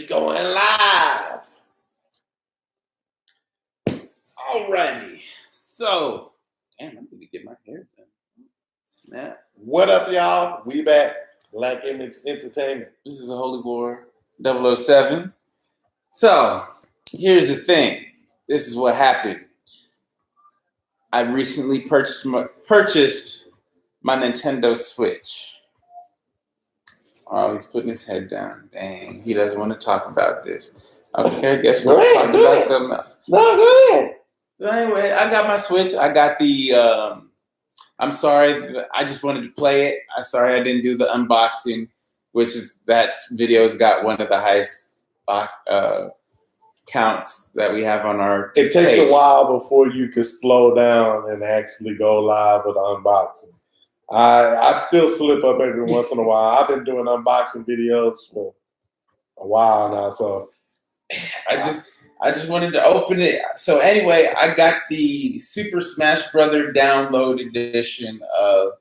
Going live. Alrighty. So, damn, I need to get my hair done. Snap. What up, y'all? We back. Black Image Entertainment. This is a Holy War 007. So, here's the thing. This is what happened. I recently purchased my Nintendo Switch. Oh, he's putting his head down. Dang, he doesn't want to talk about this. Okay, I guess we'll talk about something else. No, go ahead. So anyway, I got my Switch. I got the. I'm sorry. I just wanted to play it. I'm sorry I didn't do the unboxing, which is that video's got one of the highest counts that we have on our. It takes a while before you can slow down and actually go live with unboxing. I still slip up every once in a while. I've been doing unboxing videos for a while now, so I just wanted to open it. So anyway, I got the Super Smash Brother download edition of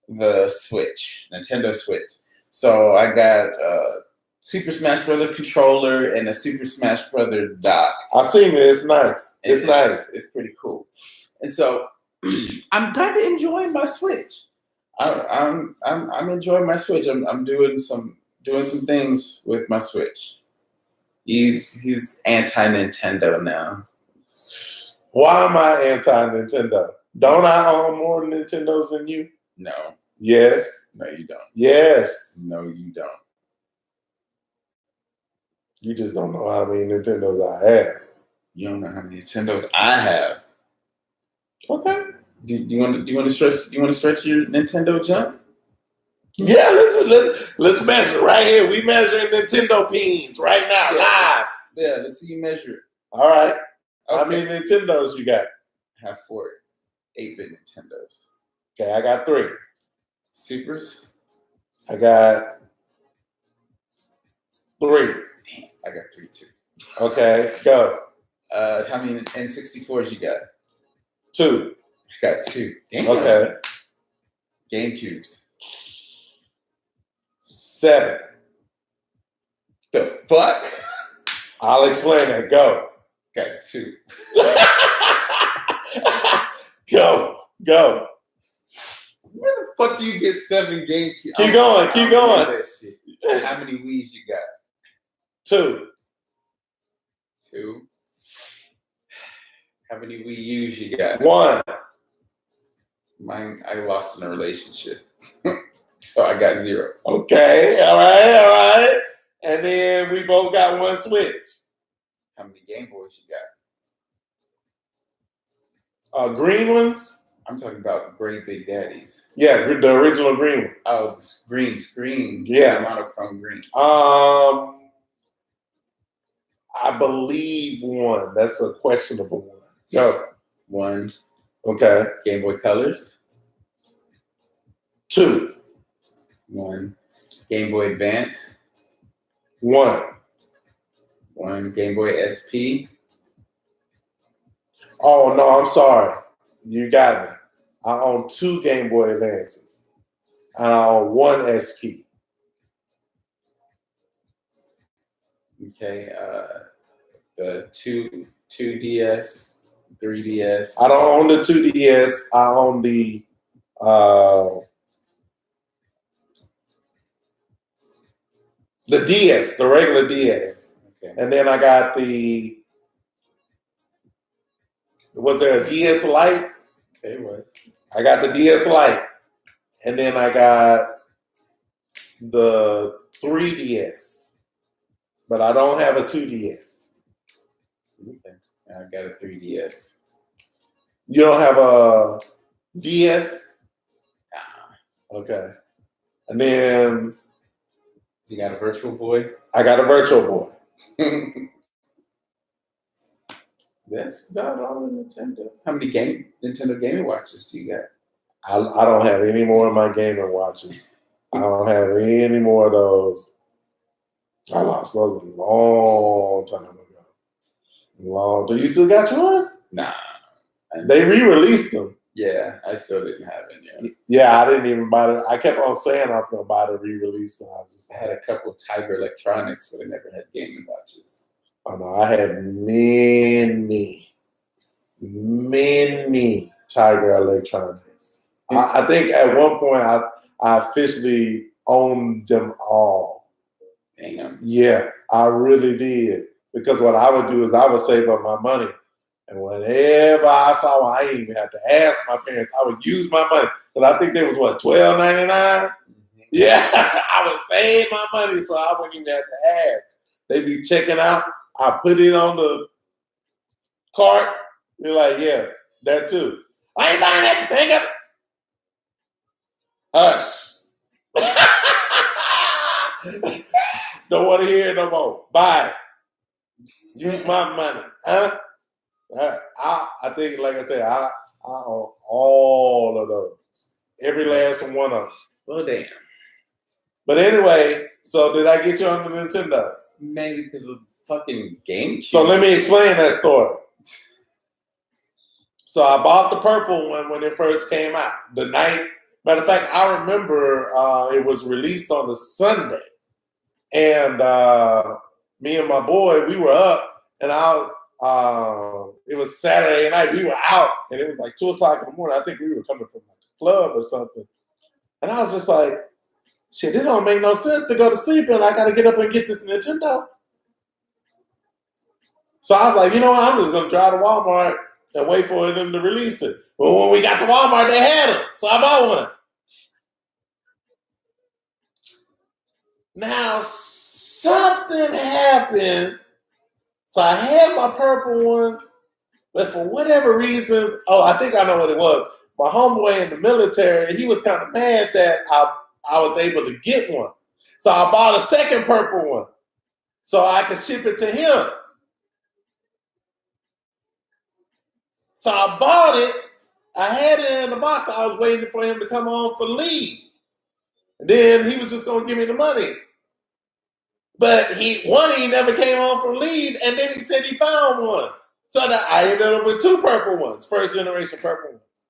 the Switch, Nintendo Switch. So I got a Super Smash Brother controller and a Super Smash Brother dock. I've seen it. It's nice. It's nice. It's pretty cool. And so I'm kind of enjoying my Switch. I'm enjoying my Switch. I'm doing some things with my Switch. He's anti-Nintendo now. Why am I anti-Nintendo? Don't I own more Nintendos than you? No. Yes. No, you don't. Yes. No, you don't. You just don't know how many Nintendos I have. You don't know how many Nintendos I have. Okay. Do you want to stretch your Nintendo jump? Yeah, let's measure right here. We measuring Nintendo pins right now, live. Yeah, let's see you measure it. All right. Okay. How many Nintendos you got? I have 4 8-bit Nintendos. Okay, I got 3. Supers? I got 3. Damn, I got 3 too. Okay, go. How many N64s you got? 2. I got 2. Damn. Okay. GameCubes? 7. The fuck? I'll explain that. Go. Got 2. Go. Where the fuck do you get 7 GameCubes? Keep going. That shit. How many Wii's you got? 2. 2. How many Wii U's you got? 1. Mine, I lost in a relationship. So I got 0. Okay, all right. And then we both got 1 Switch. How many Game Boys you got? Green ones? I'm talking about Great Big Daddies. Yeah, the original green ones. Oh, green screen. Yeah. Monochrome green. I believe 1. That's a questionable one. Go. 1. Okay. Game Boy Colors. 2. 1. Game Boy Advance. 1. 1. Game Boy SP. Oh, no, I'm sorry. You got me. I own 2 Game Boy Advances. And I own 1 SP. Okay. The 2DS, 3DS. I don't own the 2DS. I own the DS, the regular DS. Okay. And then I got was there a DS Lite? There was. I got the DS Lite. And then I got the 3DS. But I don't have a 2DS. Okay. I got a 3DS. You don't have a DS? Nah. Okay. And then You got a Virtual Boy? I got a Virtual Boy. That's about all the Nintendos. How many Nintendo Game Watches do you got? I don't have any more of my gaming watches. I don't have any more of those. I lost those a long time ago. Do you still got yours? Nah. They re-released them. Yeah, I still didn't have it yet. Yeah, I didn't even buy it. I kept on saying I was going to buy the re-release, but I was just I had a couple Tiger Electronics, but I never had Game & Watches. Oh no, I had many Tiger Electronics. I think at one point I officially owned them all. Damn. Yeah, I really did. Because what I would do is I would save up my money. And whenever I saw one, I didn't even have to ask my parents. I would use my money. Because I think they was what, $12.99? Mm-hmm. Yeah, I would save my money so I wouldn't even have to ask. They'd be checking out. I put it on the cart. Be like, yeah, that too. I ain't buying that. Ain't got Hush. Don't want to hear it no more. Buy it. Use my money. Huh? I think, like I said, I own all of those. Every last one of them. Well, damn. But anyway, so did I get you on the Nintendos? Maybe because of fucking GameCube. So let me explain that story. So I bought the purple one when it first came out. The night, matter of fact, I remember it was released on the Sunday. And me and my boy, we were up, and it was Saturday night. We were out, and it was like 2 o'clock in the morning. I think we were coming from a club or something. And I was just like, shit, it don't make no sense to go to sleep, and I got to get up and get this Nintendo. So I was like, you know what? I'm just going to drive to Walmart and wait for them to release it. But when we got to Walmart, they had them. So I bought one. Now, something happened. So I had my purple one, but for whatever reasons, I think I know what it was. My homeboy in the military, he was kind of mad that I was able to get one. So I bought a second purple one so I could ship it to him. So I bought it. I had it in the box. I was waiting for him to come home for leave. And then he was just going to give me the money. But he never came home from leave, and then he said he found one. So that I ended up with 2 purple ones, first generation purple ones.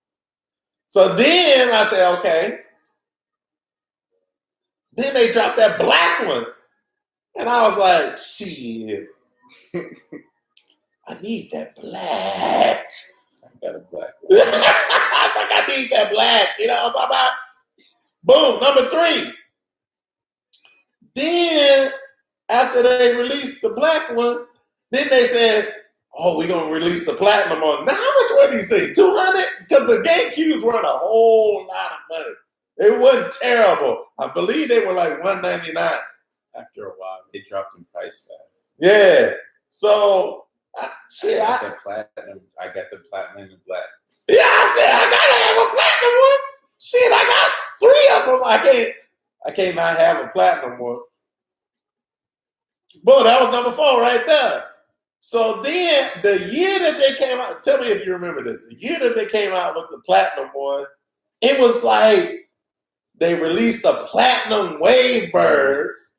So then I said, okay. Then they dropped that black one. And I was like, shit. I need that black. I got a black one. I think I need that black. You know what I'm talking about? Boom, number 3. Then, after they released the black one, then they said, we're going to release the platinum one. Now, how much were these things? $200? Because the GameCubes weren't a whole lot of money. It wasn't terrible. I believe they were like $199. After a while, they dropped in price fast. Yeah. So, I got the platinum and black. Yeah, I said, I got to have a platinum one. Shit, I got 3 of them. I can't not have a platinum one. Boy, that was number 4 right there. So then, the year that they came out, tell me if you remember this. The year that they came out with the platinum one, it was like they released the platinum Wavebirds,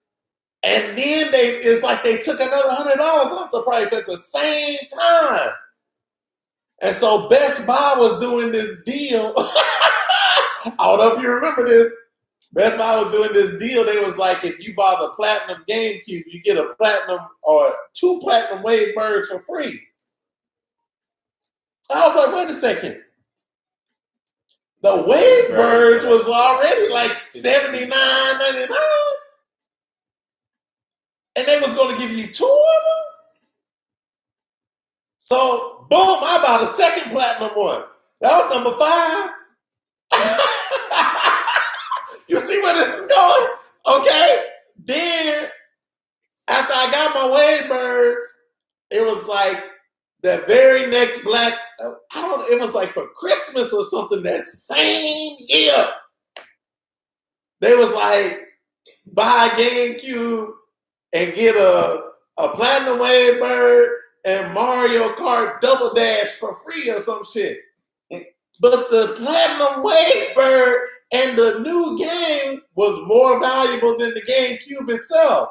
and then it's like they took another $100 off the price at the same time. And so Best Buy was doing this deal. I don't know if you remember this. Best Buy was doing this deal. They was like, if you bought a platinum GameCube, you get a platinum or 2 platinum Wavebirds for free. I was like, wait a second. The Wavebirds was already like $79.99. And they was going to give you 2 of them? So, boom, I bought a second platinum one. That was number 5. You see where this is going? Okay. Then, after I got my Wavebirds, it was like the very next it was like for Christmas or something that same year. They was like, buy a GameCube and get a platinum Wavebird and Mario Kart Double Dash for free or some shit. But the platinum Wavebird and the new game was more valuable than the GameCube itself.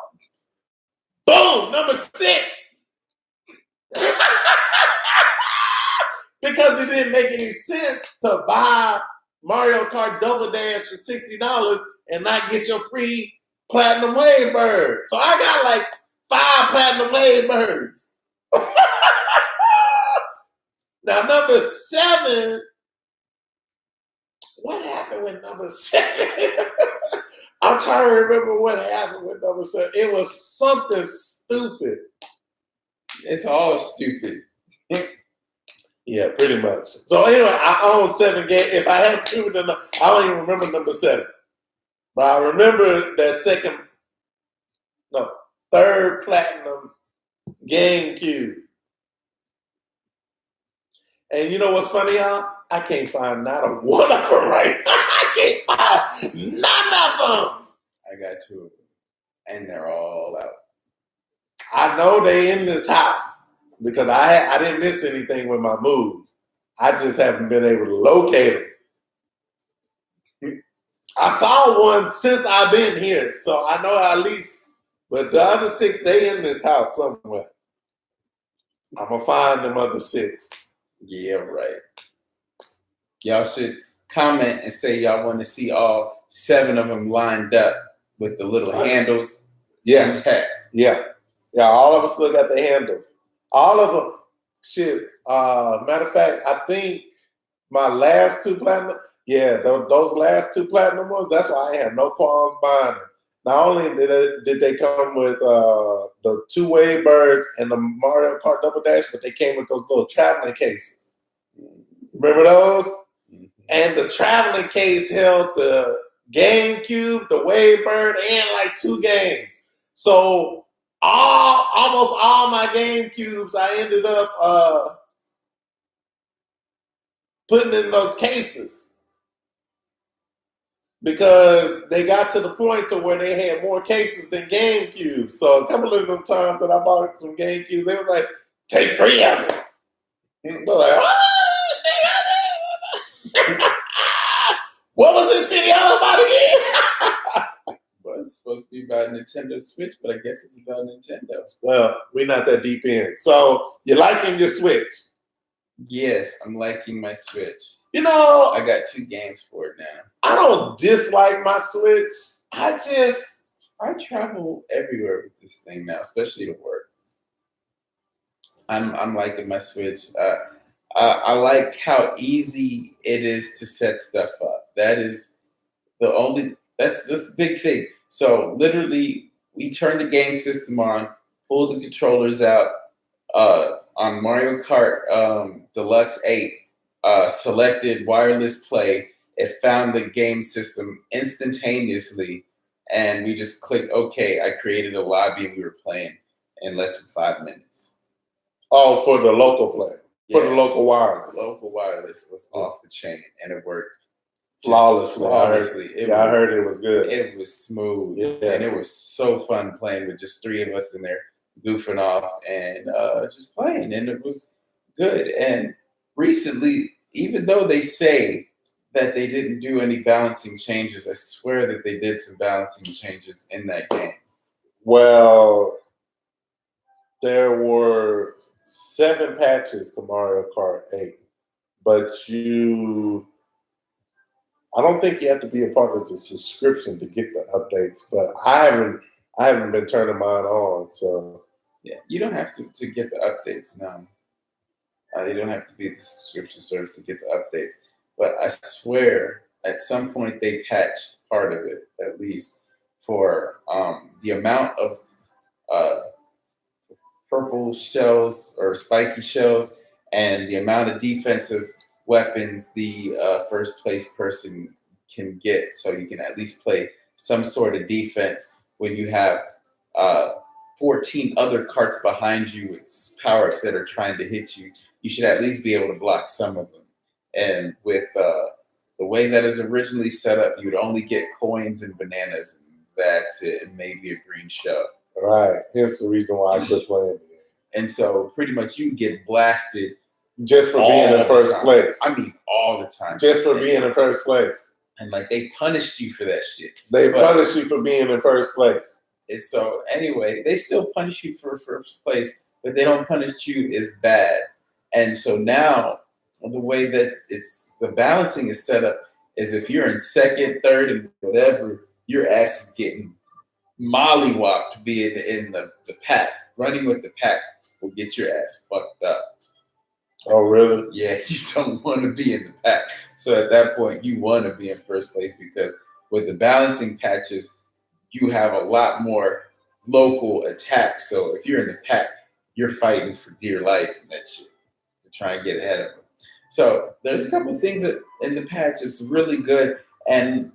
Boom, number 6. Because it didn't make any sense to buy Mario Kart Double Dash for $60 and not get your free Platinum Wave Bird. So I got like 5 Platinum Wave Birds. Now, number 7, what happened with number 7? I'm trying to remember what happened with number 7. It was something stupid. It's all stupid. Yeah, pretty much. So anyway, I own 7 games. If I have 2, then I don't even remember number 7. But I remember that third Platinum GameCube. And you know what's funny, y'all? I can't find not a one of them right now. I can't find none of them. I got 2 of them, and they're all out. I know they in this house because I didn't miss anything with my move. I just haven't been able to locate them. I saw one since I've been here, so I know at least. But the other 6, they in this house somewhere. I'm gonna find them other 6. Yeah, right. Y'all should comment and say y'all want to see all 7 of them lined up with the little handles. Yeah, intact. yeah. All of us look at the handles. All of them. Shit. Matter of fact, I think my last 2 platinum. Yeah, those last 2 platinum ones. That's why I had no qualms buying them. Not only did they come with the 2 Wave Birds and the Mario Kart Double Dash, but they came with those little traveling cases. Remember those? Mm-hmm. And the traveling case held the GameCube, the Wave Bird, and like 2 games. So almost all my GameCubes, I ended up putting in those cases. Because they got to the point to where they had more cases than GameCubes. So a couple of them times that I bought some GameCubes, they was like, take 3 of them. They're like, oh, what was this video about again? Well, it's supposed to be about Nintendo Switch, but I guess it's about Nintendo. Well, we're not that deep in. So you're liking your Switch? Yes, I'm liking my Switch. You know, I got 2 games for it now. I don't dislike my Switch. I travel everywhere with this thing now, especially to work. I'm liking my Switch. I like how easy it is to set stuff up. That's the big thing. So literally, we turn the game system on, pull the controllers out on Mario Kart Deluxe 8. Selected wireless play. It found the game system instantaneously, and we just clicked OK. I created a lobby, and we were playing in less than 5 minutes. Oh, for the local play, for the local wireless. Local wireless was off the chain, and it worked flawlessly. I heard it was good. It was smooth, yeah. And it was so fun playing with just 3 of us in there, goofing off and just playing, and it was good. And recently, even though they say that they didn't do any balancing changes, I swear that they did some balancing changes in that game. Well, there were 7 patches to Mario Kart 8, but I don't think you have to be a part of the subscription to get the updates, but I haven't been turning mine on, so. Yeah, you don't have to get the updates, no. You don't have to be the subscription service to get the updates. But I swear, at some point they patched part of it, at least, for the amount of purple shells or spiky shells and the amount of defensive weapons the first place person can get. So you can at least play some sort of defense when you have 14 other carts behind you with power-ups that are trying to hit you. You should at least be able to block some of them. And with the way that is originally set up, you would only get coins and bananas. And that's it, and maybe a green shell. Right. Here's the reason why I quit playing it. And so pretty much you get blasted just for being in first place. I mean, all the time. Just for being in first place. And like they punished you for that shit. They punished you for being in first place. And so anyway, they still punish you for first place, but they don't punish you as bad. And so now the way that the balancing is set up is if you're in second, third, and whatever, your ass is getting mollywopped being in the pack. Running with the pack will get your ass fucked up. Oh, really? Yeah, you don't want to be in the pack. So at that point, you want to be in first place because with the balancing patches, you have a lot more local attacks. So if you're in the pack, you're fighting for dear life and that shit to try and get ahead of them. So there's a couple things that in the patch it's really good. And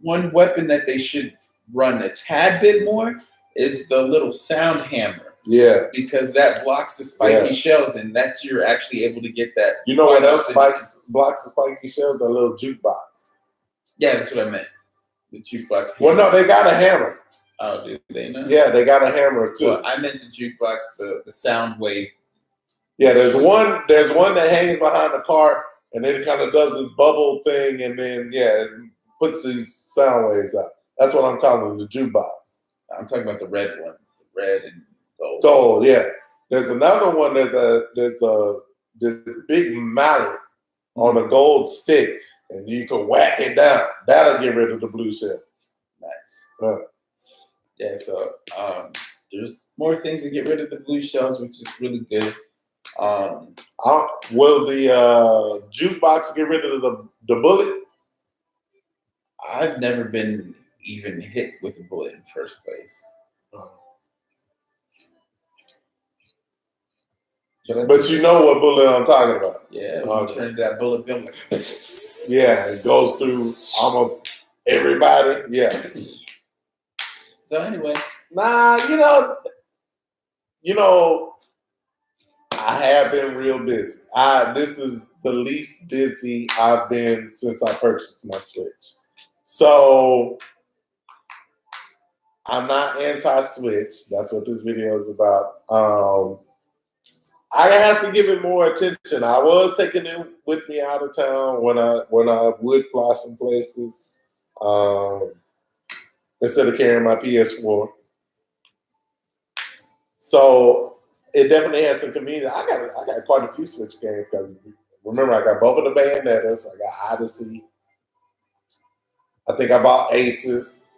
one weapon that they should run a tad bit more is the little sound hammer. Yeah. Because that blocks the spiky shells, and that's you're actually able to get that. You know what else blocks the spiky shells? The little jukebox. Yeah, that's what I meant. The jukebox. Well, no, they got a hammer. Oh, do they know? Yeah, they got a hammer too. Well, I meant the jukebox, the sound wave. Yeah, there's one that hangs behind the car, and then it kind of does this bubble thing, and then it puts these sound waves out. That's what I'm calling the jukebox. I'm talking about the red one, the red and gold. Gold, yeah. There's another one. There's this big mallet on a gold stick, and you can whack it down. That'll get rid of the blue shell. Nice. Yeah. So there's more things to get rid of the blue shells, which is really good. Will the jukebox get rid of the bullet? I've never been even hit with a bullet in first place. But you know what bullet I'm talking about. Yeah, when you turn to that bullet bill, like, yeah, it goes through almost everybody. Yeah. So anyway. Nah, you know, I have been real busy. This is the least busy I've been since I purchased my Switch. So I'm not anti-Switch. That's what this video is about. I have to give it more attention. I was taking it with me out of town when I would fly some places instead of carrying my PS4. So it definitely had some convenience. I got quite a few Switch games because remember I got both of the Bayonettas. I got Odyssey. I think I bought Aces.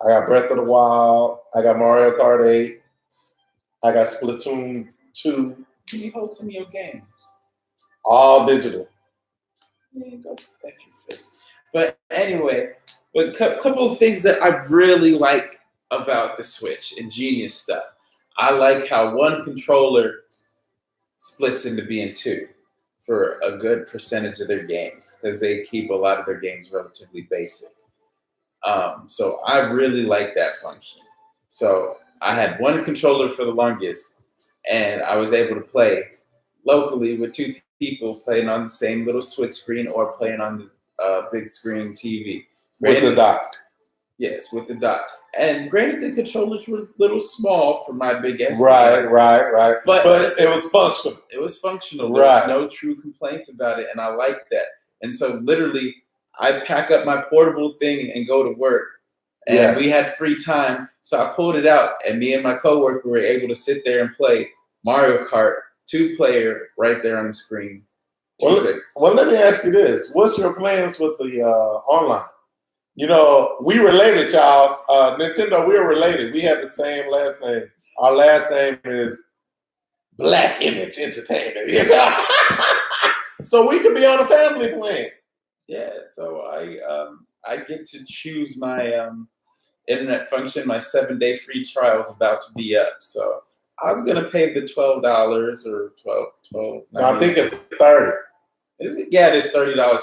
I got Breath of the Wild. I got Mario Kart 8. I got Splatoon 2. Can you hold some of your games? All digital. Yeah, go back your face. But anyway, a couple of things that I really like about the Switch, ingenious stuff. I like how one controller splits into being two for a good percentage of their games because they keep a lot of their games relatively basic. So I really like that function. So I had one controller for the longest, and I was able to play locally with two people playing on the same little Switch screen or playing on the big screen TV. With the dock. Yes, with the dock. And granted, the controllers were a little small for my big SD. Right. But it was functional. It was functional. There was no true complaints about it, and I liked that. And so literally, I pack up my portable thing and go to work. And we had free time, so I pulled it out, and me and my coworker were able to sit there and play Mario Kart 2-player right there on the screen. Well, let me ask you this. What's your plans with the online? You know, we related, y'all. Nintendo, we're related. We have the same last name. Our last name is Black Image Entertainment. So we could be on a family plan. Yeah, so I get to choose my internet function. My 7-day free trial is about to be up. So I was going to pay the $12 or $12. No, I think it's $30. Is it? Yeah, it is $30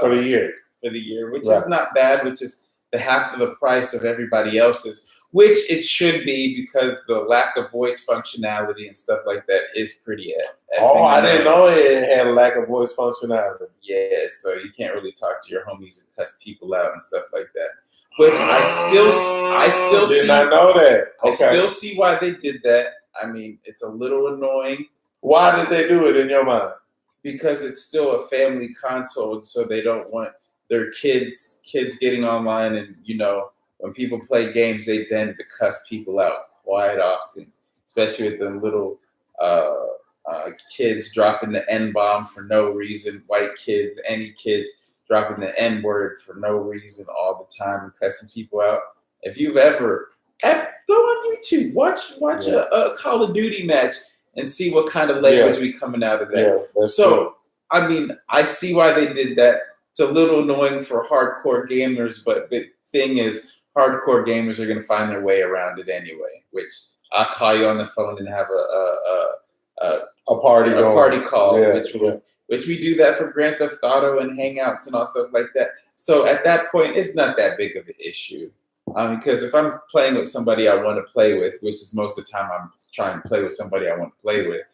for the year. For the year, which is not bad, which is the half of the price of everybody else's, which it should be because the lack of voice functionality and stuff like that is pretty I didn't know it had a lack of voice functionality. Yeah, so you can't really talk to your homies and cuss people out and stuff like that. Which I still did not know that. Okay. I still see why they did that. I mean, it's a little annoying. Why did they do it in your mind? Because it's still a family console, so they don't want their kids getting online, and when people play games, they tend to cuss people out quite often, especially with the little kids dropping the N-bomb for no reason, white kids, any kids dropping the N-word for no reason all the time and cussing people out. If you've ever go on YouTube, watch a Call of Duty match and see what kind of language be coming out of that. Yeah, that's so true. I mean, I see why they did that. It's a little annoying for hardcore gamers, but the thing is, hardcore gamers are going to find their way around it anyway. Which I'll call you on the phone and have A party call, Yeah, which we do that for Grand Theft Auto and Hangouts and all stuff like that. So at that point, it's not that big of an issue. Because if I'm playing with somebody I want to play with, which is most of the time I'm trying to play with somebody I want to play with.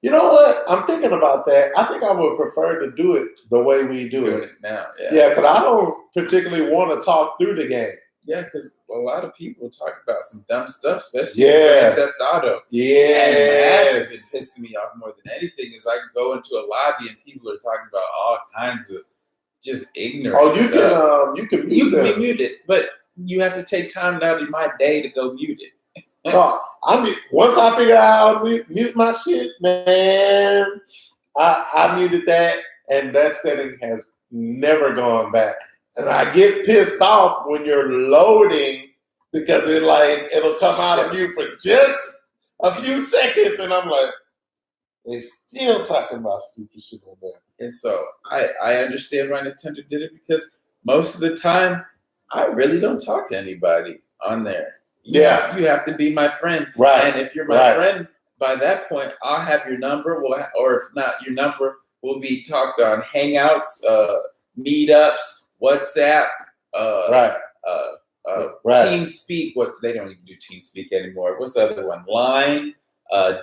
You know what? I'm thinking about that. I think I would prefer to do it the way we do Doing it. it now, Yeah, because I don't particularly want to talk through the game. Yeah, because a lot of people talk about some dumb stuff, especially Yeah. Grand Theft Auto. Yeah. And that's been pissing me off more than anything is I can go into a lobby and people are talking about all kinds of just ignorant Oh, you stuff. can mute them. Be muted, but you have to take time out of my day to go mute it. No, I mean, once I figure out how to mute my shit, man, I muted that, and that setting has never gone back. And I get pissed off when you're loading because it'll come out of you for just a few seconds, and I'm like, they still talking about stupid shit on there. And so I understand why Nintendo did it because most of the time I really don't talk to anybody on there. You have to be my friend. Right. And if you're my friend, by that point, I'll have your number. Or if not, your number will be talked on Hangouts, Meetups, WhatsApp, TeamSpeak. They don't even do TeamSpeak anymore. What's the other one? Line,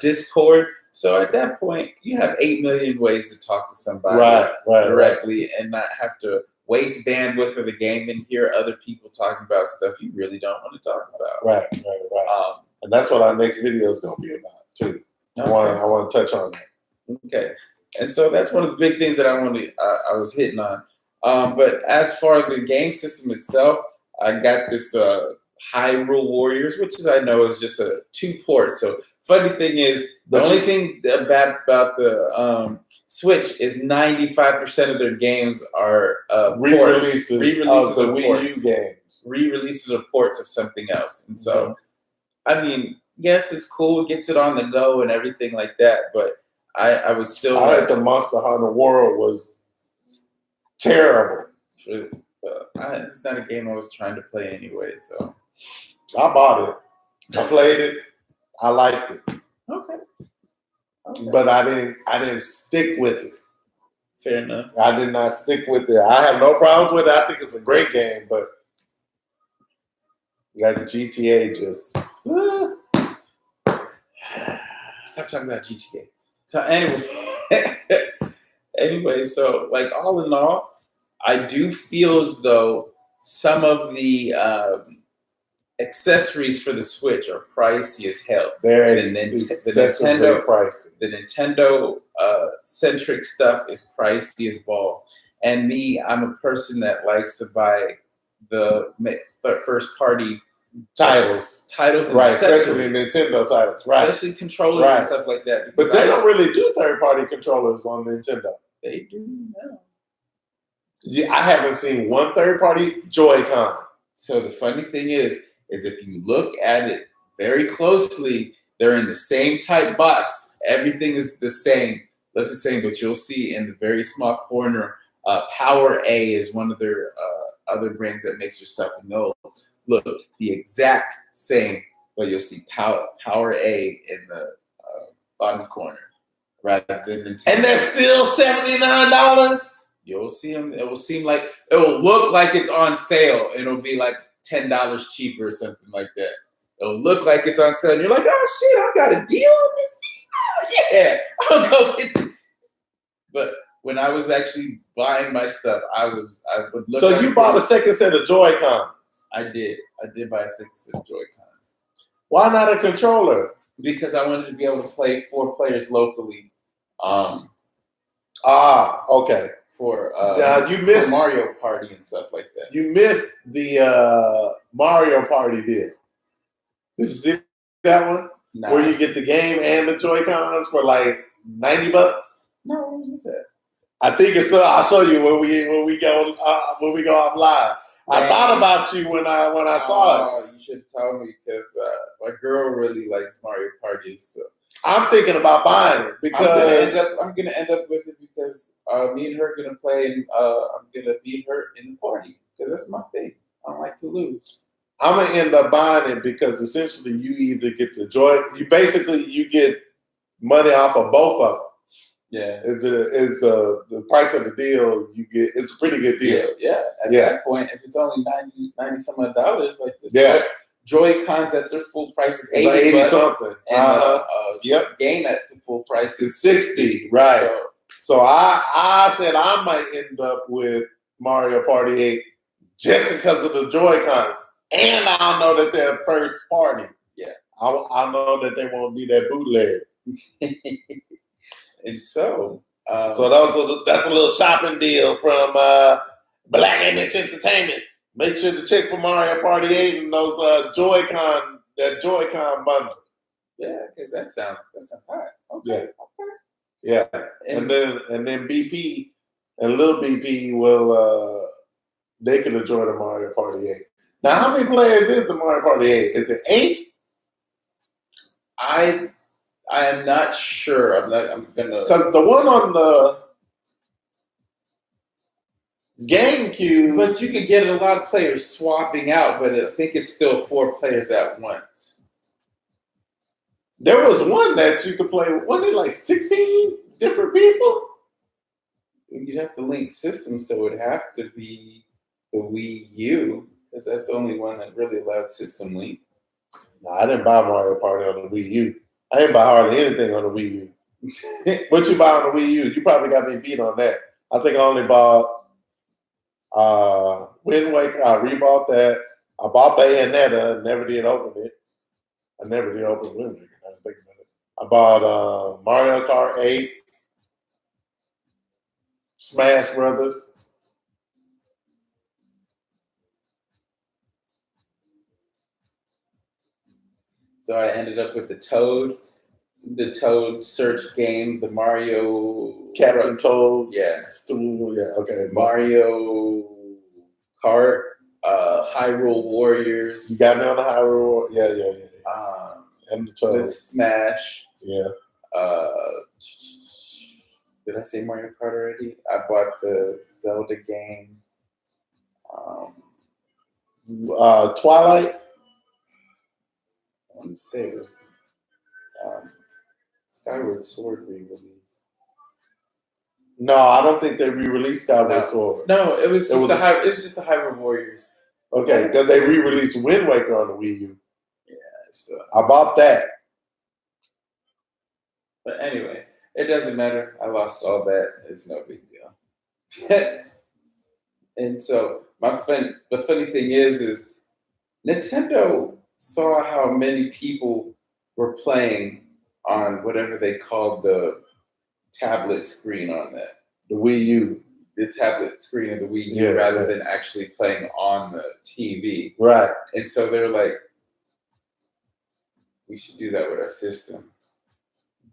Discord. So at that point, you have 8 million ways to talk to somebody directly and not have to waste bandwidth of the game and hear other people talking about stuff you really don't want to talk about. Right. And that's what our next video is going to be about too. Okay. I want to touch on that. Okay. And so that's one of the big things that I was hitting on. But as far as the game system itself, I got this Hyrule Warriors, which I know is just a 2 ports. So funny thing is, the only thing bad about the Switch is 95% of their games are re-releases of the Wii ports. U games. Re-releases or ports of something else. And so, I mean, yes, it's cool. It gets it on the go and everything like that. But I would still... I heard the Monster Hunter World was terrible. It's not a game I was trying to play anyway, so... I bought it. I played it. I liked it. Okay. But I didn't stick with it. Fair enough. I did not stick with it. I have no problems with it. I think it's a great game, but like GTA just stop talking about GTA. So anyway, so like all in all, I do feel as though some of the accessories for the Switch are pricey as hell. They're excessively pricey. The Nintendo centric stuff is pricey as balls. And me, I'm a person that likes to buy the first party titles, and right? Especially Nintendo titles, right? Especially controllers and stuff like that. But they don't really do third party controllers on Nintendo. They do now. Yeah, I haven't seen one third party Joy-Con. So the funny thing is if you look at it very closely, they're in the same type box. Everything is the same, looks the same, but you'll see in the very small corner, Power A is one of their other brands that makes their stuff. And they'll look the exact same, but you'll see Power A in the bottom corner rather than Nintendo. And they're still $79. You'll see them. It will look like it's on sale. It'll be like $10 cheaper or something like that. It'll look like it's on sale. And you're like, oh shit, I got a deal on this. Oh, yeah, I'll go get it. But when I was actually buying my stuff, I would look. So you bought a second set of Joy-Cons? I did buy a second set of Joy-Cons. Why not a controller? Because I wanted to be able to play 4 players locally. Okay. For you missed Mario Party and stuff like that. You missed the Mario Party deal. Did you see that one? Nah. where you get the game and the Joy-Cons for like $90. No, what was this at? I think it's. I'll show you when we go up live. I Dang. thought about you when I saw it. Oh, you should tell me because my girl really likes Mario Party. So I'm thinking about buying it because I'm gonna end up with it because me and her are gonna play and I'm gonna beat her in the party because that's my thing. I don't like to lose. I'm gonna end up buying it because essentially you either get the joy. You get money off of both of them. Yeah. Is the price of the deal you get? It's a pretty good deal. Yeah. At that point, if it's only 90 some odd dollars, like the Joy-Cons at their full price is 80 bucks, something. And game at the full price is 60. Right. So I said I might end up with Mario Party 8 just because of the Joy-Cons, and I know that they're first party. Yeah. I know that they won't be that bootleg. And so that's a little shopping deal from Black Image Entertainment. Make sure to check for Mario Party 8 and those Joy-Con bundle. Yeah, because that sounds hot. Okay. Yeah. And then BP and Lil BP will they can enjoy the Mario Party 8. Now, how many players is the Mario Party 8? Is it 8? I am not sure. I'm gonna because the one on the GameCube, but you could get a lot of players swapping out. But I think it's still 4 players at once. There was one that you could play. Wasn't it like 16 different people? You'd have to link systems, so it would have to be the Wii U because that's the only one that really allows system link. No, I didn't buy Mario Party on the Wii U. I didn't buy hardly anything on the Wii U. What you buy on the Wii U? You probably got me beat on that. I think I only bought Wind Waker. I rebought that. I bought Bayonetta. Never did open it. I never did open Wind Waker. I didn't think about it. I bought Mario Kart 8, Smash Brothers. So I ended up with the Toad search game, the Mario Captain Toad. Yeah. Stool. Yeah, okay. Mario Kart, Hyrule Warriors. You got me on the Hyrule. Yeah. And the Toad. The Smash. Yeah. Did I say Mario Kart already? I bought the Zelda game. Twilight. I want to say it was Skyward Sword re-release. No, I don't think they re-released Skyward Sword. No, it was just the Hyrule Warriors. Okay, because they re-released Wind Waker on the Wii U. Yeah, so I bought that. But anyway, it doesn't matter. I lost all that. It's no big deal. And so the funny thing is Nintendo saw how many people were playing on whatever they called the tablet screen on that. The Wii U. The tablet screen of the Wii U rather than actually playing on the TV. Right. And so they're like, we should do that with our system.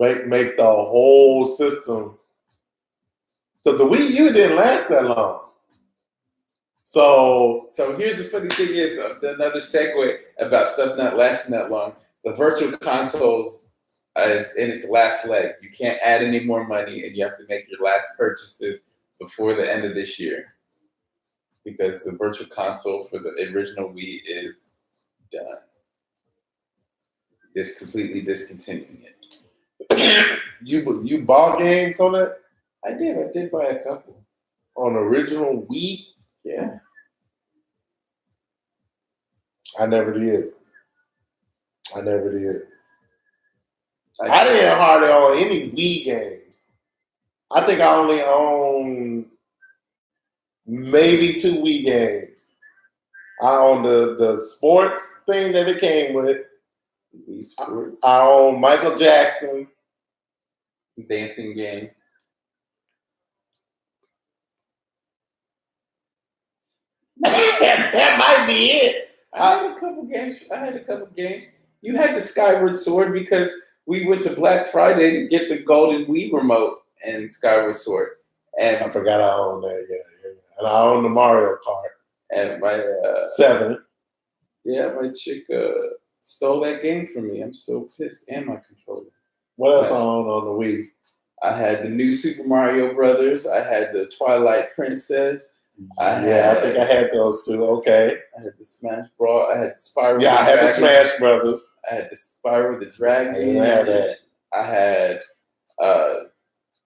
Make the whole system. Because the Wii U didn't last that long. So here's the funny thing is another segue about stuff not lasting that long. The virtual consoles is in its last leg. You can't add any more money, and you have to make your last purchases before the end of this year because the virtual console for the original Wii is done. Just completely discontinuing it. You bought games on it? I did buy a couple. On original Wii? Yeah. I never did. I didn't hardly own any Wii games. I think I only own maybe 2 Wii games. I own the sports thing that it came with. Wii Sports. I own Michael Jackson. Dancing game. That might be it. I had a couple games. You had the Skyward Sword because we went to Black Friday to get the golden Wii remote and Skyward Sword. I And forgot I own that. Yeah. And I own the Mario Kart and my 7. my chick stole that game from me. I'm so pissed. And my controller. What else I own on the Wii? I had the new Super Mario Brothers. I had the Twilight Princess. I think I had those too. Okay. I had the Smash Brawl. I had Spyro. Yeah, I had the Smash Brothers. I had the Spyro the Dragon. I didn't have that. I had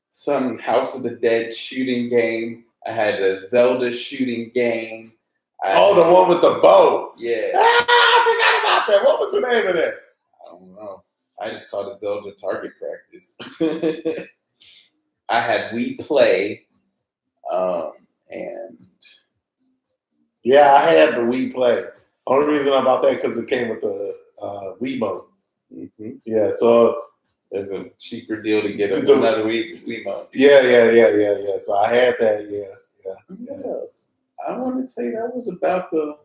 some House of the Dead shooting game. I had a Zelda shooting game. The one with the bow. Yeah. I forgot about that. What was the name of that? I don't know. I just called it Zelda Target Practice. I had Wii Play, and yeah, I had the Wii Play. Only reason I bought that because it came with the Wiimote. mm-hmm. Yeah, so there's a cheaper deal to get another Wiimote. Yeah. So I had that. Yeah. What else? I want to say that was about the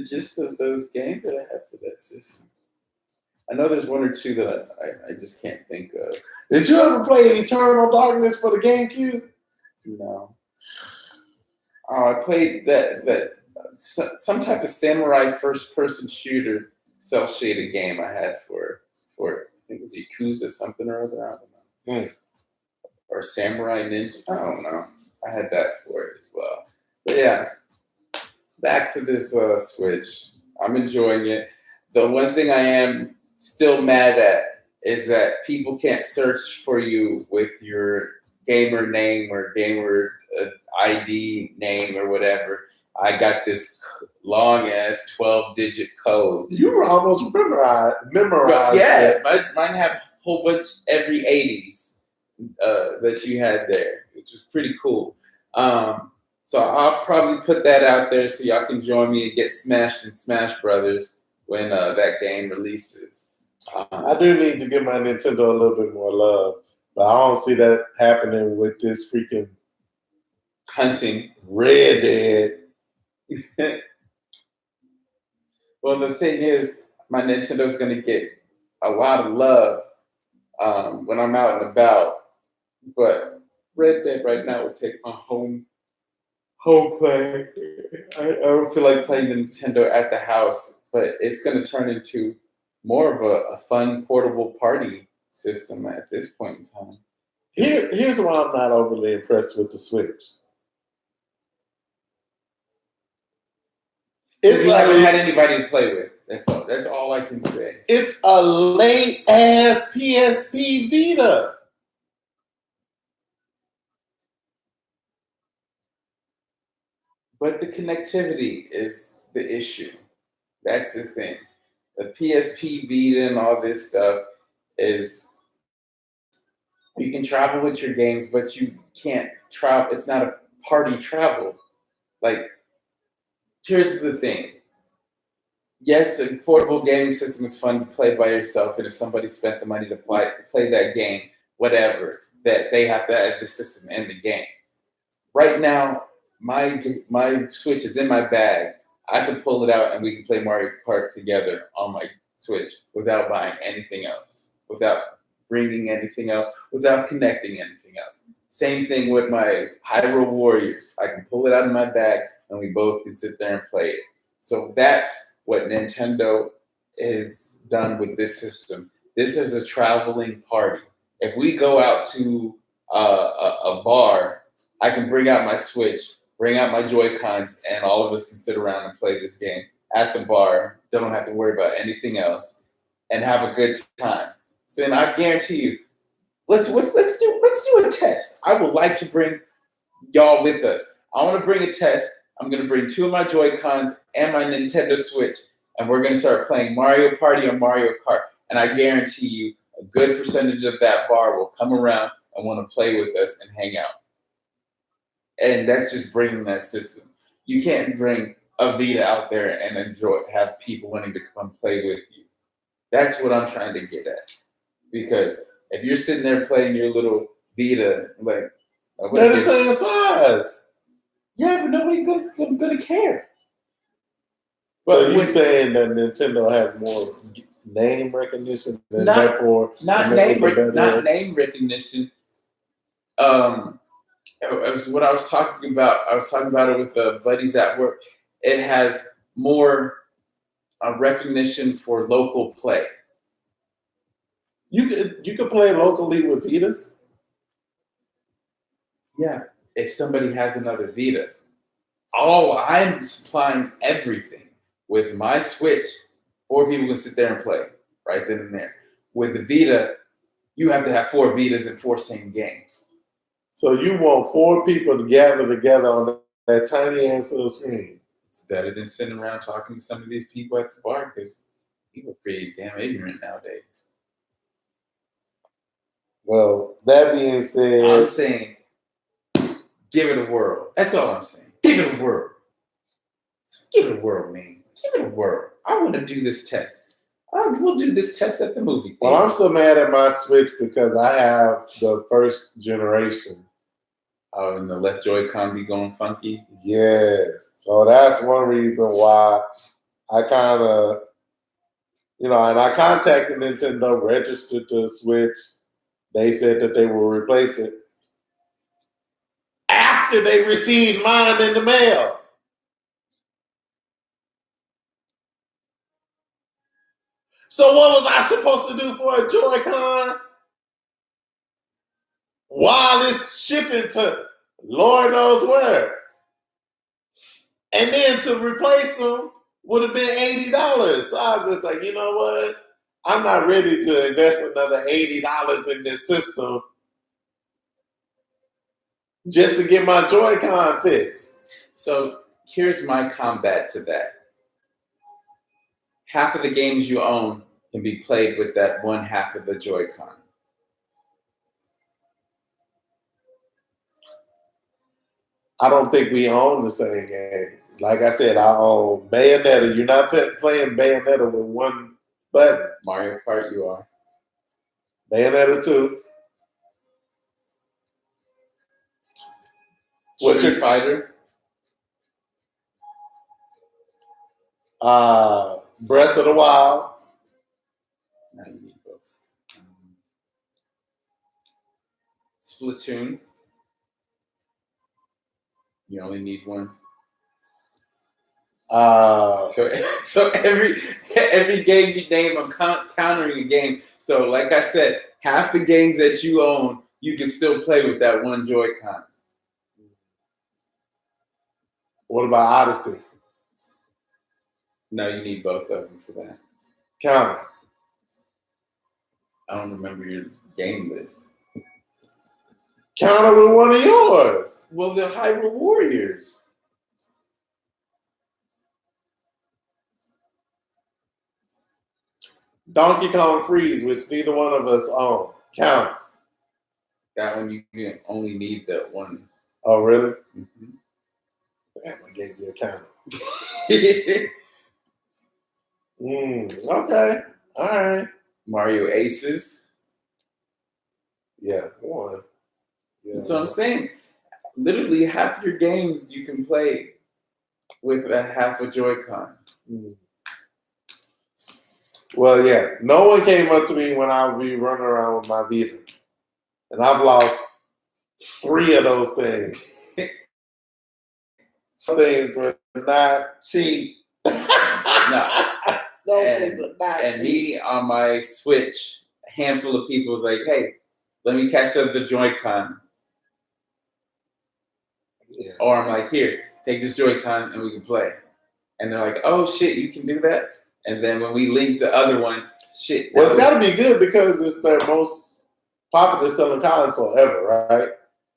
gist of those games that I had for that system. I know there's one or two that I just can't think of. Did you ever play Eternal Darkness for the GameCube? No. Oh, I played that some type of samurai first-person shooter cel-shaded game I had for I think it's Yakuza something or other. I don't know. Or Samurai Ninja. I don't know. I had that for it as well. But yeah, back to this Switch. I'm enjoying it. The one thing I am still mad at is that people can't search for you with your gamer name or gamer ID name or whatever. I got this long ass 12-digit code. You were almost memorized. Yeah, mine have a whole bunch every 80s that you had there, which was pretty cool. So I'll probably put that out there so y'all can join me and get smashed in Smash Brothers when that game releases. I do need to give my Nintendo a little bit more love, but I don't see that happening with this freaking hunting Red Dead. Well, the thing is, my Nintendo's going to get a lot of love when I'm out and about, but Red Dead right now would take my home play. I don't feel like playing the Nintendo at the house, but it's going to turn into more of a fun portable party system at this point in time. Here's why I'm not overly impressed with the Switch. It's like haven't had anybody to play with. That's all I can say. It's a late ass PSP Vita. But the connectivity is the issue. That's the thing. The PSP Vita and all this stuff is you can travel with your games, but you can't travel. It's not a party travel. Like, here's the thing. Yes, a portable gaming system is fun to play by yourself, and if somebody spent the money to play that game, whatever, that they have to add the system and the game. Right now, my Switch is in my bag. I can pull it out and we can play Mario Kart together on my Switch without buying anything else, without bringing anything else, without connecting anything else. Same thing with my Hyrule Warriors. I can pull it out of my bag and we both can sit there and play it. So that's what Nintendo has done with this system. This is a traveling party. If we go out to a bar, I can bring out my Switch, bring out my Joy-Cons, and all of us can sit around and play this game at the bar. Don't have to worry about anything else, and have a good time. So, and I guarantee you, let's do a test. I would like to bring y'all with us. I want to bring a test. I'm going to bring 2 of my Joy-Cons and my Nintendo Switch, and we're going to start playing Mario Party or Mario Kart. And I guarantee you, a good percentage of that bar will come around and want to play with us and hang out. And that's just bringing that system. You can't bring a Vita out there and have people wanting to come play with you. That's what I'm trying to get at. Because if you're sitting there playing your little Vita, like they're the same size. Yeah, but nobody's gonna care. So But you with saying that Nintendo has more name recognition and Not- therefore not it makes it better? not name recognition. It was what I was talking about. I was talking about it with buddies at work. It has more recognition for local play. You could play locally with Vitas. Yeah, if somebody has another Vita, I'm supplying everything with my Switch. 4 people can sit there and play right then and there. With the Vita, you have to have 4 Vitas and 4 same games. So you want 4 people to gather together on that tiny ass little screen. It's better than sitting around talking to some of these people at the bar because people are pretty damn ignorant nowadays. Well, that being said, I'm saying, give it a whirl. That's all I'm saying. Give it a whirl. So give it a whirl, man. Give it a whirl. I want to do this test. We'll do this test at the movie theater. well, I'm so mad at my Switch because I have the first generation. Oh, and the left Joy-Con be going funky. Yes. So that's one reason why I kind of, and I contacted Nintendo, registered the Switch. They said that they will replace it after they received mine in the mail. So what was I supposed to do for a Joy-Con? While it's shipping to Lord knows where. And then to replace them would have been $80. So I was just like, you know what? I'm not ready to invest another $80 in this system just to get my Joy-Con fixed. So here's my combat to that. Half of the games you own can be played with that one half of the Joy-Con. I don't think we own the same games. Like I said, I own Bayonetta. You're not playing Bayonetta with one button. Mario Kart, you are. Bayonetta 2. What's Street your Fighter? Breath of the Wild? No, you need both. Splatoon. You only need one. So every game you name, I'm countering a game. So like I said, half the games that you own, you can still play with that one Joy-Con. What about Odyssey? No, you need both of them for that. Count it. I don't remember your game list. Count it with one of yours. Well, the Hyrule Warriors. Donkey Kong Freeze, which neither one of us own. Count it. That one you can only need that one. Oh, really? Mm-hmm. Damn, I gave you a counter. Okay. All right. Mario Aces. Yeah, one. Yeah. That's what I'm saying. Literally half your games you can play with a half a Joy-Con. Well, yeah. No one came up to me when I would be running around with my Vita. And I've lost 3 of those things. Things were not cheap. No. Those things were not And cheap. me on my Switch, a handful of people was like, hey, let me catch up the Joy-Con. Yeah. Or I'm like, here, take this Joy-Con and we can play. And they're like, oh shit, you can do that? And then when we link the other one, shit. Well, it's got to be good because it's their most popular selling console ever, right?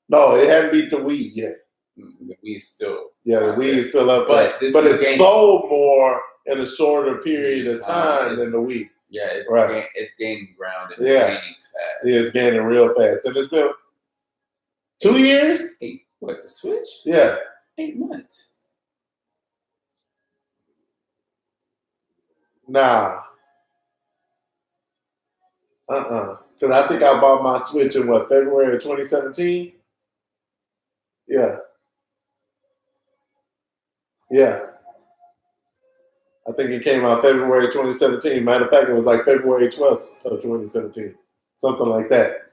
No, it hasn't beat the Wii yet. The Wii still. Yeah, the Wii is still up But there. But it's sold more in a shorter period of time than the Wii. Yeah, it's right. It's gaining ground and yeah. gaining fast. Yeah, it's gaining real fast. And it's been 2 years? What, the Switch? Yeah. 8 months. Nah. Because I think I bought my Switch in February of 2017? Yeah. Yeah. I think it came out February 2017. Matter of fact, it was like February 12th of 2017. Something like that.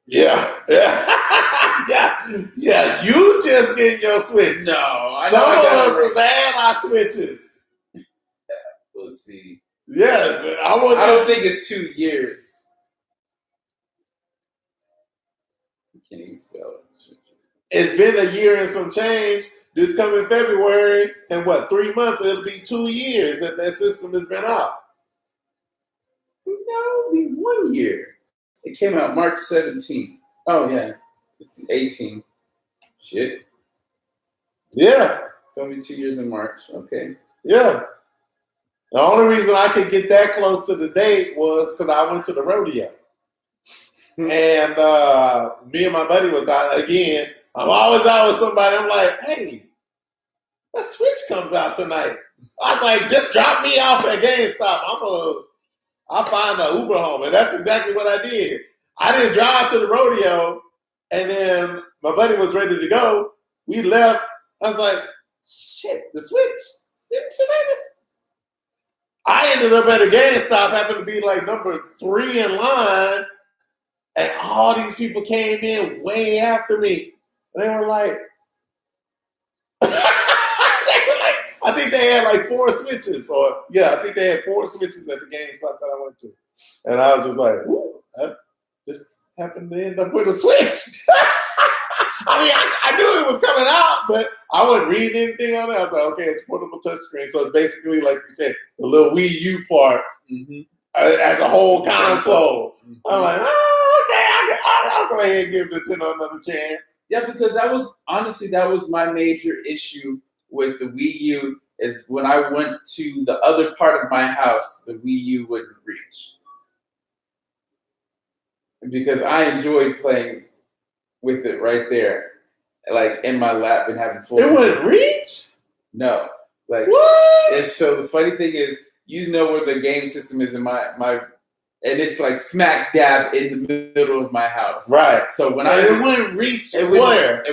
Yeah. Yeah. You just getting your Switch. No, I Some know I of got us it. has had our Switches. We'll see. Yeah. I don't think it's 2 years. I can't even spell it. It's been a year and some change. This coming February, and what, 3 months, it'll be 2 years that system has been out. No, it'll be 1 year. It came out March 17th. Oh, yeah. It's 18. Shit. Yeah. It's only 2 years in March. Okay. Yeah. The only reason I could get that close to the date was because I went to the rodeo. And me and my buddy was out again. I'm always out with somebody. I'm like, hey, that Switch comes out tonight. I was like, just drop me off at GameStop. I'll find an Uber home. And that's exactly what I did. I didn't drive to the rodeo. And then my buddy was ready to go. We left. I was like, shit, the Switch. I ended up at a GameStop, happened to be like number 3 in line. And all these people came in way after me. They were like, I think they had like 4 Switches. I think they had 4 Switches at the GameStop that I went to. And I was just like, ooh, I just happened to end up with a Switch. I mean, I knew it was coming out, but I wasn't reading anything on it. I was like, okay, it's portable touchscreen. So it's basically, like you said, the little Wii U part as a whole console. I'm like, I'll go ahead and give Nintendo another chance. Yeah, because that was my major issue with the Wii U is when I went to the other part of my house, the Wii U wouldn't reach. Because I enjoyed playing with it right there, like in my lap and having full. It wouldn't reach? No. Like what? And so the funny thing is, you know where the game system is in my and it's like smack dab in the middle of my house. Right. So when it wouldn't reach it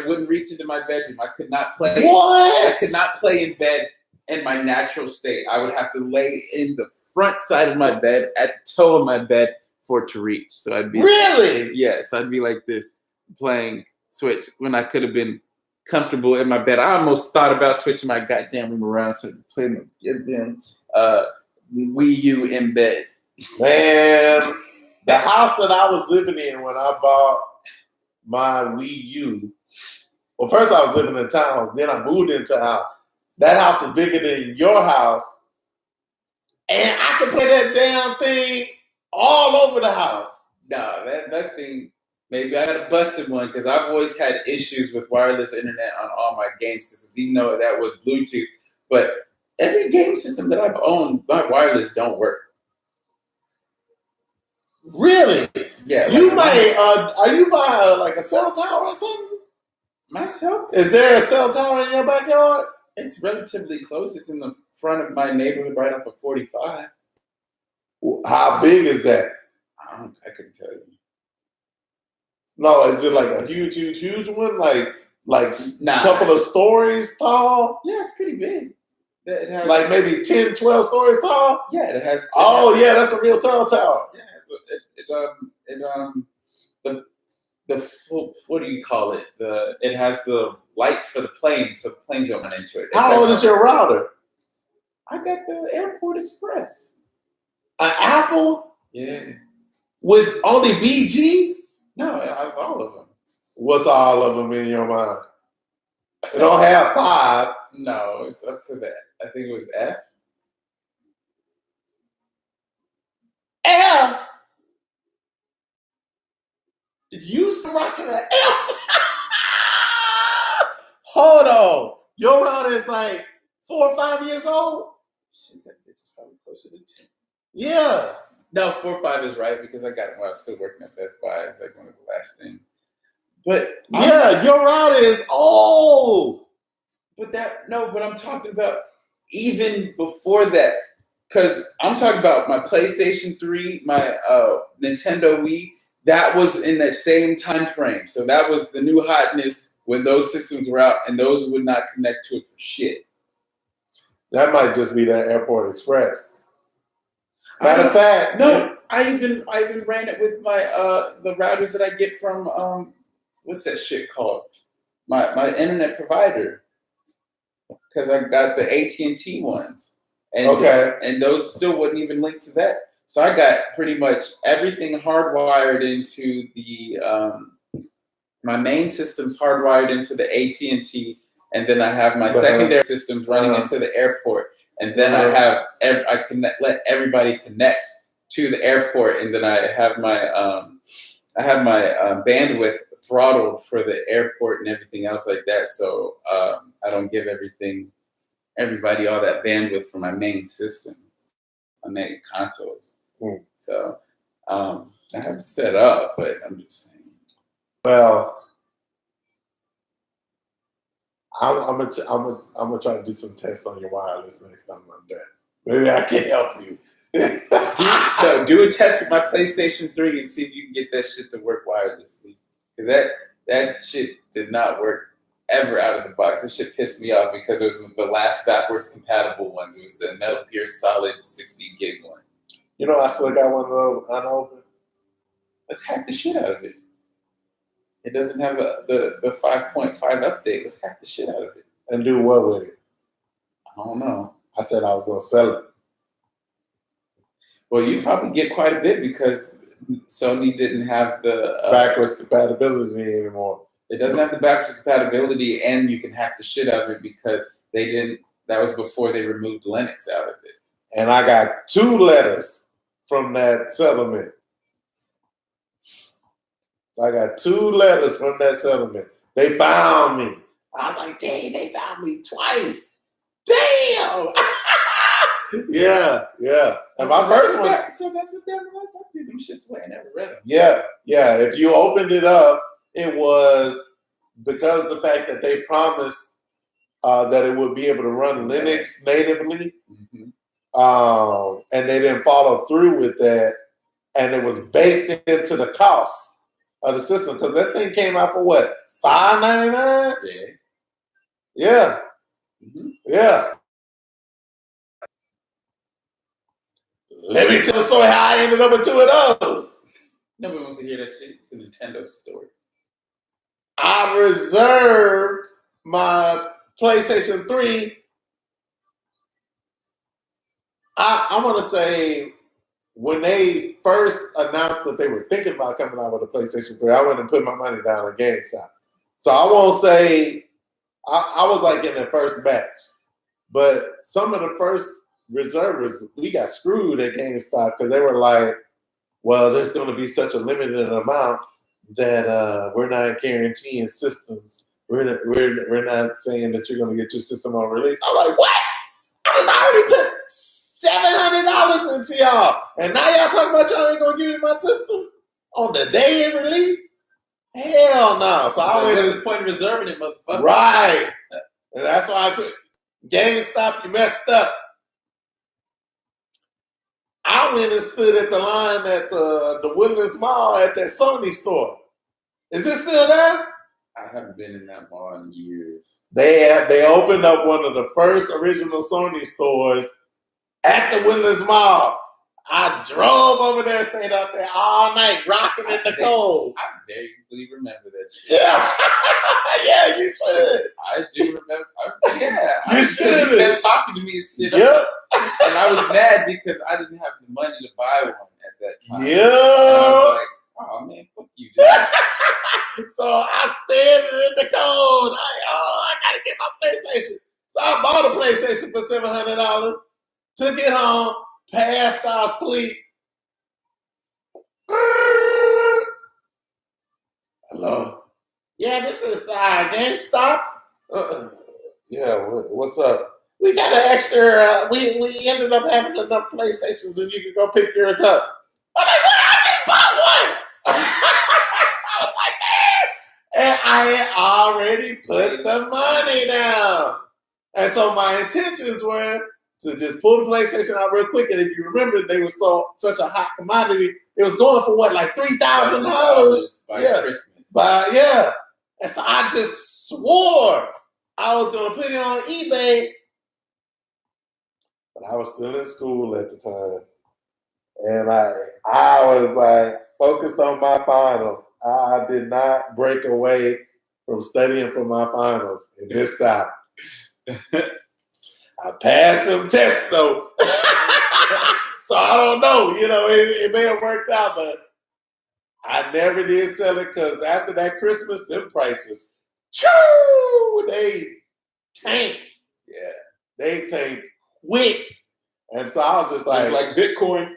wouldn't reach into my bedroom. I could not play. What? I could not play in bed in my natural state. I would have to lay in the front side of my bed, at the toe of my bed, for it to reach. So I'd be really? Yes, I'd be like this playing Switch when I could have been comfortable in my bed. I almost thought about switching my goddamn room around so I could play my goddamn Wii U in bed. Man, the house that I was living in when I bought my Wii U, well, first I was living in town, then I moved into a house. That house was bigger than your house, and I could play that damn thing all over the house. No, that thing, maybe I got a busted one because I've always had issues with wireless internet on all my game systems, even though that was Bluetooth. But every game system that I've owned, my wireless don't work. Really? Yeah. You are you by like a cell tower or something? My cell tower? Is there a cell tower in your backyard? It's relatively close. It's in the front of my neighborhood right off of 45. How big is that? I couldn't tell you. No, is it like a huge one? Like nah. A couple of stories tall? Yeah, it's pretty big. It has, like maybe 10, 12 stories tall? Yeah, it has. Yeah, that's a real cell tower. Yeah, what do you call it? It has the lights for the planes, so the planes don't run into it. How old is your router? I got the Airport Express. An Apple? Yeah. With only BG? No, it has all of them. What's all of them in your mind? It don't have 5. No, it's up to that. I think it was F. F? You rocking an F? Hold on. Your router is like 4 or 5 years old? Shit, that bitch is probably closer to 10. Yeah. No, 4 or 5 is right because I got it when I was still working at Best Buy. It's like one of the last things. But yeah, your router is old. But I'm talking about even before that. Because I'm talking about my PlayStation 3, my Nintendo Wii. That was in that same time frame. So that was the new hotness when those systems were out, and those would not connect to it for shit. That might just be that Airport Express. Matter of fact, no, I even ran it with my the routers that I get from what's that shit called? My internet provider, because I got the AT&T ones, and those still wouldn't even link to that. So I got pretty much everything hardwired into the my main system's hardwired into the AT&T, and then I have my secondary systems running into the airport, and then I have let everybody connect to the airport, and then I have my bandwidth throttled for the airport and everything else like that. So I don't give everybody all that bandwidth for my main system, my main consoles. So I have it set up, but I'm just saying. Well, I'm gonna try to do some tests on your wireless next time I'm done. Maybe I can help you. do a test with my PlayStation 3 and see if you can get that shit to work wirelessly. Because that shit did not work ever out of the box. That shit pissed me off because it was the last backwards compatible ones. It was the Metal Gear Solid 60 gig one. You know, I still got one of those unopened. Let's hack the shit out of it. It doesn't have the 5.5 update. Let's hack the shit out of it. And do what with it? I don't know. I said I was going to sell it. Well, you probably get quite a bit because Sony didn't have the backwards compatibility anymore. It doesn't have the backwards compatibility, and you can hack the shit out of it because they didn't. That was before they removed Linux out of it. And I got 2 letters from that settlement. I got 2 letters from that settlement. They found me. I was like, dang, they found me twice. Damn. Yeah. And my first one. So that's what that was. I did them shits away. I never read them. Yeah. If you opened it up, it was because of the fact that they promised that it would be able to run Linux natively. And they didn't follow through with that. And it was baked into the cost of the system because that thing came out for what? $5.99? Yeah. Yeah. Let me tell the story how I ended up with 2 of those. Nobody wants to hear that shit. It's a Nintendo story. I reserved my PlayStation 3. I want to say when they first announced that they were thinking about coming out with a PlayStation 3, I went and put my money down on GameStop. So I won't say I was like in the first batch, but some of the first reservers, we got screwed at GameStop because they were like, well, there's going to be such a limited amount that we're not guaranteeing systems. We're not saying that you're going to get your system on release. I'm like, what? I already put $700 into y'all, and now y'all talking about y'all ain't going to give me my system on the day it release? Hell no. So I went. What's the point of reserving it, motherfucker? Right. And that's why I put GameStop, you messed up. I went and stood at the line at the Woodlands Mall at that Sony store. Is it still there? I haven't been in that mall in years. They opened up one of the first original Sony stores at the Woodlands Mall. I drove over there, stayed out there all night, rocking in the cold. I vaguely remember that shit. Yeah, yeah, you should. I do remember. You should. You kept talking to me and shit. Yep. And I was mad because I didn't have the money to buy one at that time. Yeah. And I was like, oh man, fuck you, dude. So I stayed in the cold. I gotta get my PlayStation. So I bought a PlayStation for $700. Took it home, passed out sleep. Hello. Yeah, this is GameStop. Yeah, what's up? We got an extra. We ended up having enough PlayStations, and you can go pick yours up. I'm like, what? I just bought one. I was like, man, and I had already put the money down, and so my intentions were to just pull the PlayStation out real quick. And if you remember, they were such a hot commodity. It was going for what, like $3,000 by yeah. Christmas. Yeah. And so I just swore I was going to put it on eBay. But I was still in school at the time. And I was like focused on my finals. I did not break away from studying for my finals and missed out. I passed them tests though. So I don't know, it may have worked out, but I never did sell it because after that Christmas, them prices, they tanked. Yeah. They tanked quick. And so I was just Just like Bitcoin.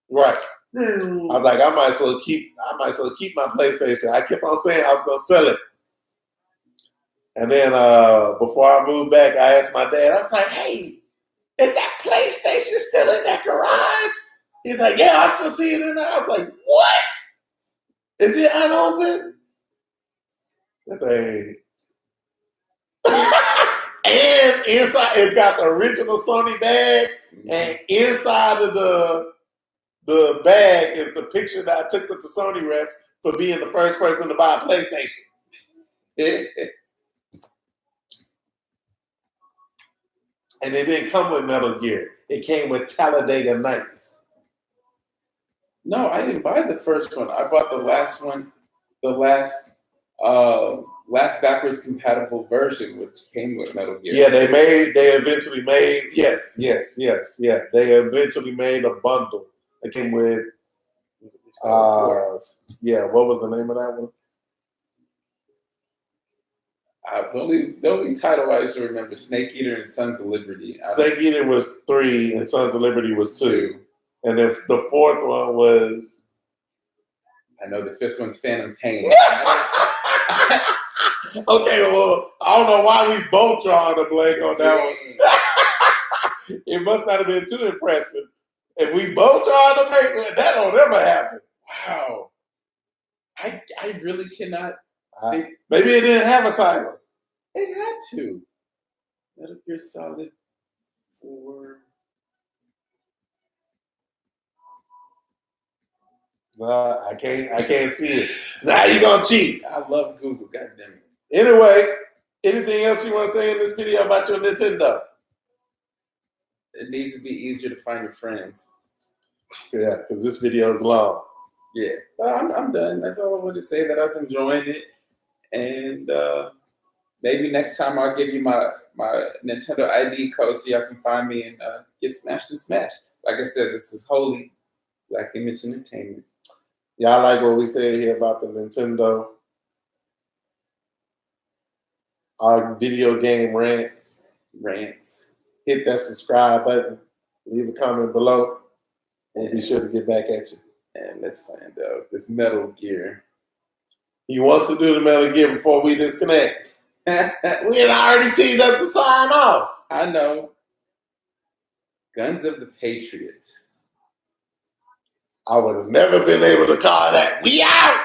right. I was like, I might as well keep my PlayStation. I kept on saying I was gonna sell it. And then before I moved back, I asked my dad, I was like, hey, is that PlayStation still in that garage? He's like, yeah, I still see it in there. I was like, what? Is it unopened? That thing. And inside, it's got the original Sony bag, and inside of the bag is the picture that I took with the Sony reps for being the first person to buy a PlayStation. And it didn't come with Metal Gear. It came with Talladega Nights. No, I didn't buy the first one. I bought the last one, the last backwards compatible version, which came with Metal Gear. Yeah, they eventually made, yes. They eventually made a bundle. It came with, what was the name of that one? The only title I used to remember, Snake Eater and Sons of Liberty. Snake Eater was 3 and Sons of Liberty was 2. And if the fourth one was... I know the fifth one's Phantom Pain. Okay, well, I don't know why we both drawing a blank on that one. It must not have been too impressive. If we both drawing a blank, that don't ever happen. Wow. I really cannot think. Maybe it didn't have a title. It had to. Metal Gear Solid 4. I can't see it. Now you gonna cheat. I love Google, goddammit. Anyway, anything else you want to say in this video about your Nintendo? It needs to be easier to find your friends. Yeah, because this video is long. Yeah, well, I'm done. That's all I wanted to say. That I was enjoying it, and maybe next time I'll give you my Nintendo ID code so y'all can find me and get smashed and smashed. Like I said, this is wholly Black Image Entertainment. Y'all like what we said here about the Nintendo? Our video game rants. Hit that subscribe button. Leave a comment below. We'll be sure to get back at you. And let's find out this Metal Gear. He wants to do the Metal Gear before we disconnect. We had already teamed up to sign off. I know. Guns of the Patriots. I would have never been able to call that. We out!